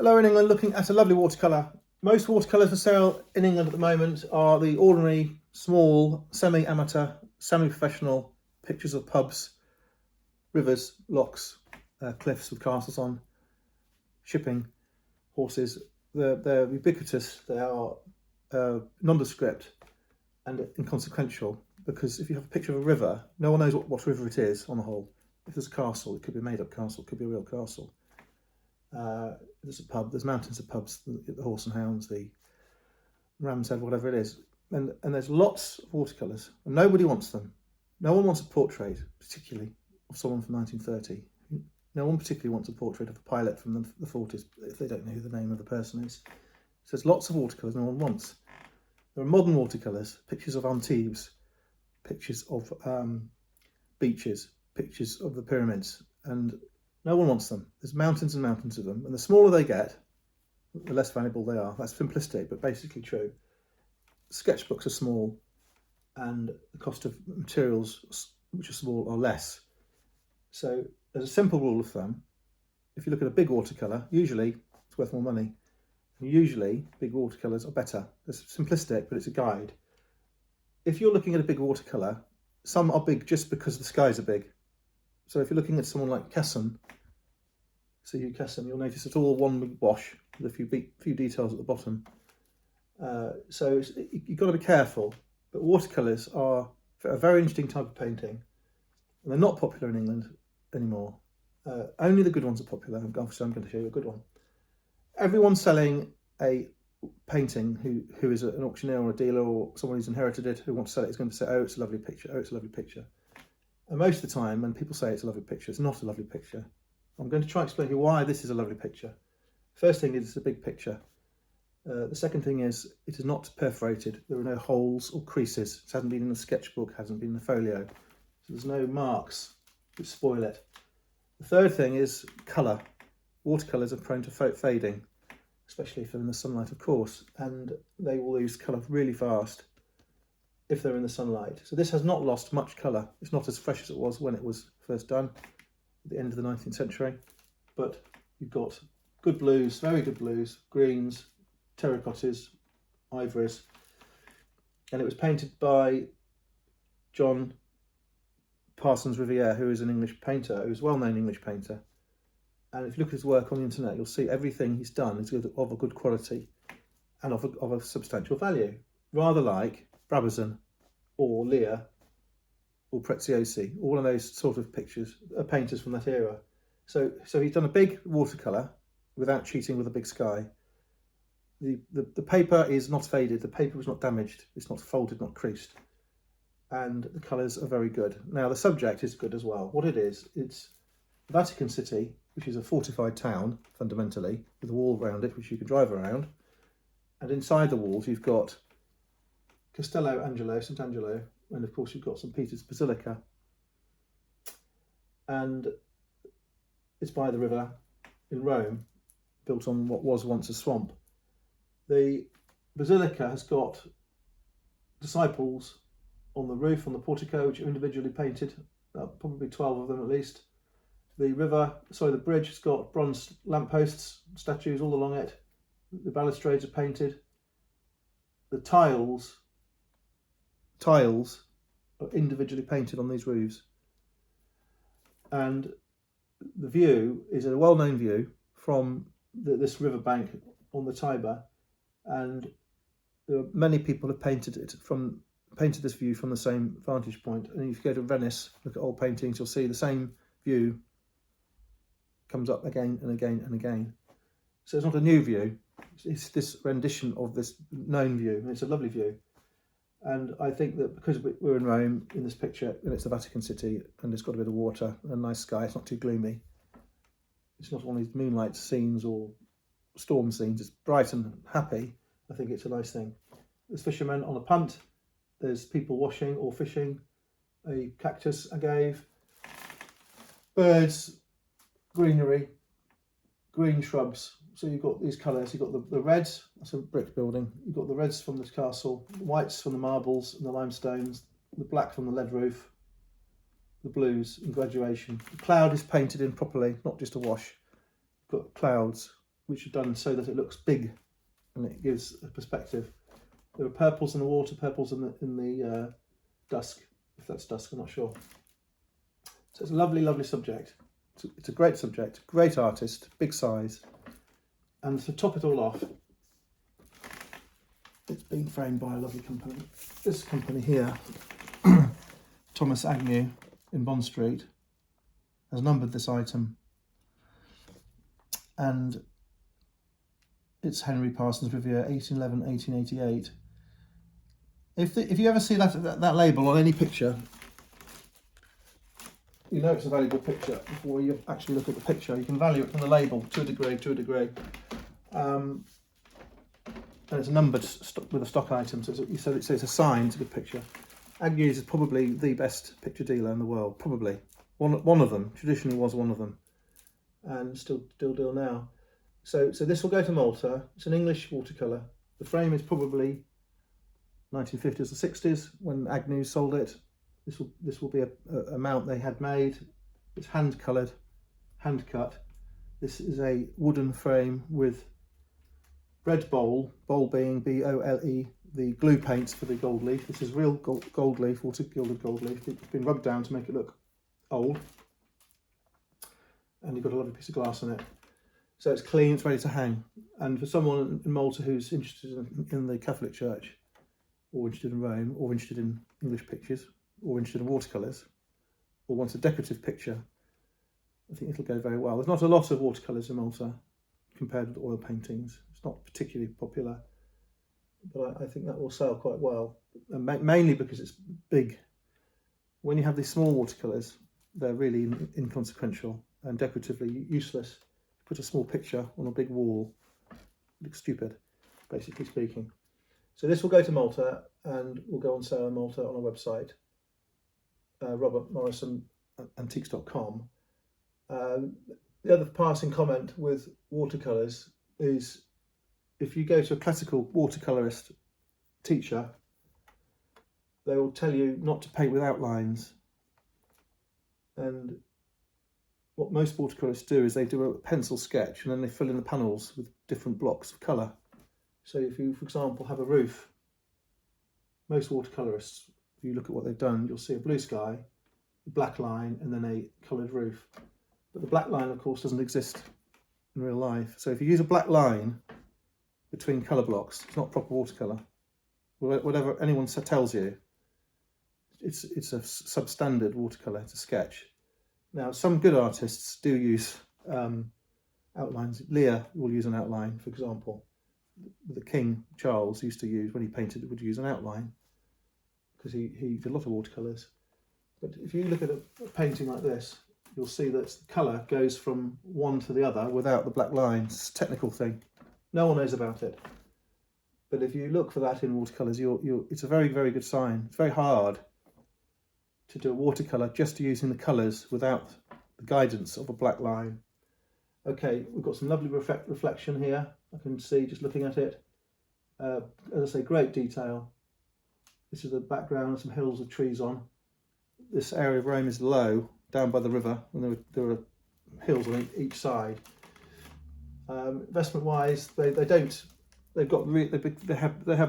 Hello in England, looking at a lovely watercolour. Most watercolours for sale in England at the moment are the ordinary, small, semi-amateur, semi-professional pictures of pubs, rivers, locks, cliffs with castles on, shipping, horses. They're ubiquitous, they are nondescript and inconsequential, because if you have a picture of a river, no one knows what river it is on the whole. If there's a castle, it could be a made-up castle, it could be a real castle. There's a pub, there's mountains of pubs, the Horse and Hounds, the Ram's Head, whatever it is. And there's lots of watercolours, and nobody wants them. No one wants a portrait, particularly of someone from 1930. No one particularly wants a portrait of a pilot from the 40s, if they don't know who the name of the person is. So there's lots of watercolours no one wants. There are modern watercolours, pictures of Antibes, pictures of beaches, pictures of the pyramids, and no one wants them. There's mountains and mountains of them, and the smaller they get, the less valuable they are. That's simplistic, but basically true. Sketchbooks are small, and the cost of materials, which are small, are less. So there's a simple rule of thumb. If you look at a big watercolour, usually it's worth more money. And usually big watercolours are better. It's simplistic, but it's a guide. If you're looking at a big watercolour, some are big just because the skies are big. So if you're looking at someone like Kesson, you'll notice it's all one big wash with a few details at the bottom. So you've got to be careful. But watercolours are a very interesting type of painting. And they're not popular in England anymore. Only the good ones are popular. Obviously, I'm going to show you a good one. Everyone's selling a painting who is an auctioneer or a dealer or someone who's inherited it, who wants to sell it, is going to say, oh, it's a lovely picture, oh, it's a lovely picture. And most of the time, when people say it's a lovely picture, it's not a lovely picture. I'm going to try and explain to you why this is a lovely picture. First thing is it's a big picture. The second thing is it is not perforated. There are no holes or creases. It hasn't been in a sketchbook, hasn't been in a folio. So there's no marks which spoil it. The third thing is colour. Watercolours are prone to fading, especially if they're in the sunlight, of course, and they will lose colour really fast if they're in the sunlight. So this has not lost much colour. It's not as fresh as it was when it was first done at the end of the 19th century, but you've got good blues, very good blues, greens, terracottas, ivories, and it was painted by John Parsons Riviere, who is an English painter, who's a well-known English painter. And if you look at his work on the internet, you'll see everything he's done is of a good quality and of a substantial value, rather like Brabazon or Lear or Preziosi, all of those sort of painters from that era. So he's done a big watercolour without cheating with a big sky. The paper is not faded, the paper is not damaged, it's not folded, not creased, and the colours are very good. Now the subject is good as well. What it is, it's Vatican City, which is a fortified town fundamentally, with a wall around it which you can drive around, and inside the walls you've got Castel Sant'Angelo, and of course you've got St. Peter's Basilica, and it's by the river in Rome, built on what was once a swamp. The Basilica has got disciples on the roof, on the portico, which are individually painted, probably 12 of them at least. The bridge has got bronze lampposts, statues all along it. The balustrades are painted. The tiles are individually painted on these roofs. And the view is a well-known view from this riverbank on the Tiber, and many people have painted this view from the same vantage point. And if you go to Venice, look at old paintings, you'll see the same view comes up again and again and again. So it's not a new view, it's this rendition of this known view, and it's a lovely view. And I think that because we're in Rome in this picture, and it's the Vatican City, and it's got a bit of water and a nice sky, it's not too gloomy. It's not one of these moonlight scenes or storm scenes, it's bright and happy. I think it's a nice thing. There's fishermen on a punt, there's people washing or fishing, a cactus agave, birds, greenery, green shrubs. So you've got these colours, you've got the reds, that's a brick building, you've got the reds from the castle, the whites from the marbles and the limestones, the black from the lead roof, the blues in graduation. The cloud is painted in properly, not just a wash. You've got clouds, which are done so that it looks big and it gives a perspective. There are purples in the water, purples in the dusk, if that's dusk, I'm not sure. So it's a lovely, lovely subject. It's a great subject, great artist, big size. And to top it all off, it's been framed by a lovely company. This company here, Thomas Agnew in Bond Street, has numbered this item. And it's Henry Parsons Riviere, 1811-1888. If you ever see that label on any picture, you know it's a valuable picture before you actually look at the picture. You can value it from the label to a degree. And it's numbered with a stock item, so it's a sign, it's a good picture. Agnew's is probably the best picture dealer in the world, probably. One of them, traditionally was one of them, and still deal now. So this will go to Malta. It's an English watercolour. The frame is probably 1950s or 60s when Agnew sold it. This will be a mount they had made. It's hand coloured, hand cut. This is a wooden frame with red bowl being B-O-L-E, the glue paints for the gold leaf. This is real gold leaf, water gilded gold leaf. It's been rubbed down to make it look old. And you've got a lovely piece of glass in it. So it's clean, it's ready to hang. And for someone in Malta who's interested in the Catholic Church, or interested in Rome, or interested in English pictures, or interested in watercolours, or wants a decorative picture, I think it'll go very well. There's not a lot of watercolours in Malta compared with oil paintings. It's not particularly popular, but I think that will sell quite well, and mainly because it's big. When you have these small watercolours, they're really inconsequential and decoratively useless. Put a small picture on a big wall, it looks stupid, basically speaking. So this will go to Malta and will go on sale in Malta on our website, robertmorrisonantiques.com. The other passing comment with watercolours is if you go to a classical watercolourist teacher, they will tell you not to paint with outlines. And what most watercolourists do is they do a pencil sketch and then they fill in the panels with different blocks of colour. So if you, for example, have a roof, most watercolourists, if you look at what they've done, you'll see a blue sky, a black line, and then a coloured roof. But the black line, of course, doesn't exist in real life. So if you use a black line between colour blocks, it's not proper watercolour. Whatever anyone tells you, it's a substandard watercolour, it's a sketch. Now, some good artists do use outlines. Lear will use an outline, for example. The King Charles used to use, when he painted, would use an outline because he did a lot of watercolours. But if you look at a painting like this, you'll see that the colour goes from one to the other without the black lines. It's a technical thing. No one knows about it. But if you look for that in watercolours, it's a very, very good sign. It's very hard to do a watercolour just using the colours without the guidance of a black line. Okay, we've got some lovely reflection here. I can see just looking at it. As I say, great detail. This is the background, some hills with trees on. This area of Rome is low, down by the river, and there are hills on each side. Investment-wise, they have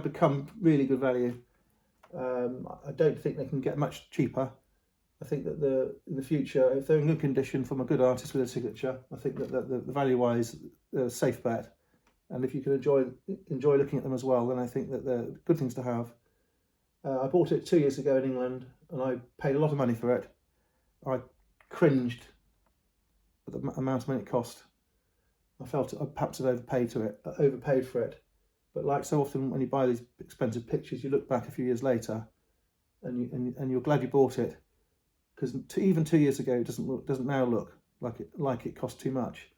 become really good value. I don't think they can get much cheaper. I think that in the future, if they're in good condition from a good artist with a signature, I think that the value-wise, they're a safe bet. And if you can enjoy looking at them as well, then I think that they're good things to have. I bought it 2 years ago in England, and I paid a lot of money for it. I cringed at the amount of money it cost. I felt I perhaps had overpaid for it. But like so often when you buy these expensive pictures, you look back a few years later, and you're glad you bought it, because even 2 years ago it doesn't now look like it cost too much.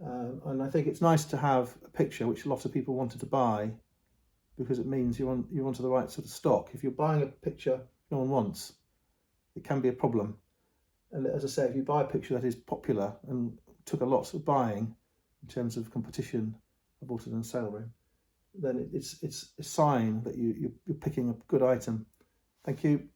And I think it's nice to have a picture which a lot of people wanted to buy, because it means you're onto the right sort of stock. If you're buying a picture no one wants, it can be a problem. And as I say, if you buy a picture that is popular and took a lot of buying in terms of competition, I bought it in a sale room, then it's a sign that you're picking a good item. Thank you.